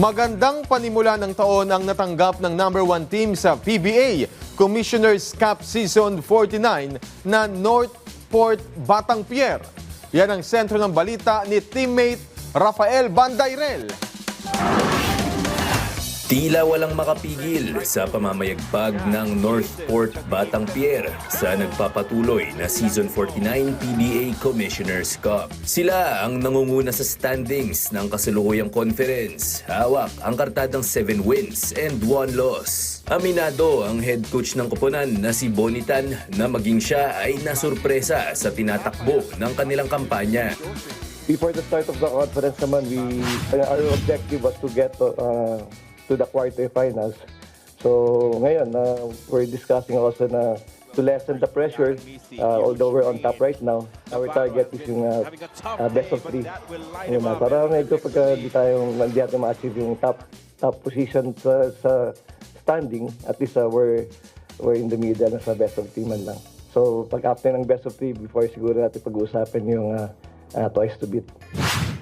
Magandang panimula ng taon ang natanggap ng number 1 team sa PBA Commissioner's Cup Season 49 na Northport Batang Pier. Yan ang sentro ng balita ni teammate Rafael Bandairel. Tila walang makapigil sa pamamayagpag ng Northport Batang Pier sa nagpapatuloy na Season 49 PBA Commissioner's Cup. Sila ang nangunguna sa standings ng kasalukuyang conference. Hawak ang kartadang 7 wins and 1 loss. Aminado ang head coach ng koponan na si Bonitan na maging siya ay nasurpresa sa tinatakbo ng kanilang kampanya. Before the start of the conference naman, our objective was to get to the quarterfinals. So ngayon, we're discussing also na to lessen the pressure, although we're on top right now. Our target is yung best of 3. Para medyo pagka di natin ma-achieve yung top position sa standing, at least we're in the middle sa best of 3 man lang. So pag after ng best of 3, before siguro natin pag-uusapan yung twice to beat.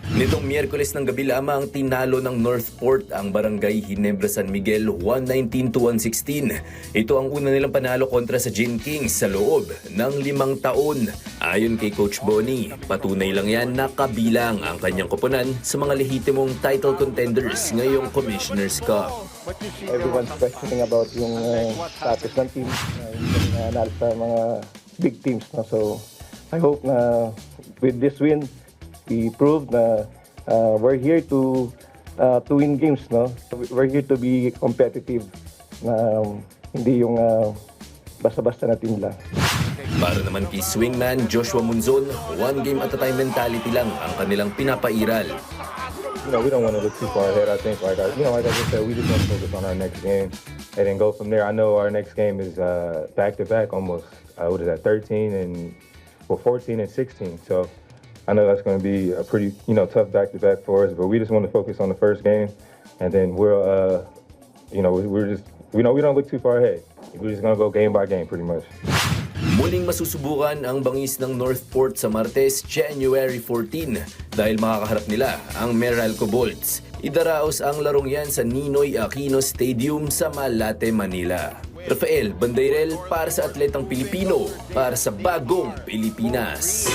Nitong Miyerkules ng gabi lamang, tinalo ng Northport ang Barangay Ginebra San Miguel 119-116. Ito ang una nilang panalo kontra sa Gin Kings sa loob ng 5 taon. Ayon kay Coach Bonnie, patunay lang yan na kabilang ang kanyang koponan sa mga lehitimong title contenders ngayong Commissioner's Cup. Everyone's questioning about yung status ng team, yung nanalo sa mga big teams. No? So I hope na with this win, we proved na we're here to win games, no? We're here to be competitive, na hindi yung basta-basta na team lang. Para naman kay swingman Joshua Munzon, 1 game at a time mentality lang ang kanilang pinapairal. We don't want to look too far ahead. I think, like I just said, we just want to focus on our next game and then go from there. I know our next game is back-to-back almost. What is that, 13 and 14 and 16. So I know that's going to be a pretty, tough back-to-back for us, but we just want to focus on the first game, and then we don't look too far ahead. We're just going to go game by game, pretty much. Muling masusubukan ang bangis ng Northport sa Martes, January 14, dahil makakaharap nila ang Meralco Bolts. Idaraos ang larong yan sa Ninoy Aquino Stadium sa Malate, Manila. Rafael Bandairel para sa Atletang Pilipino, para sa Bagong Pilipinas.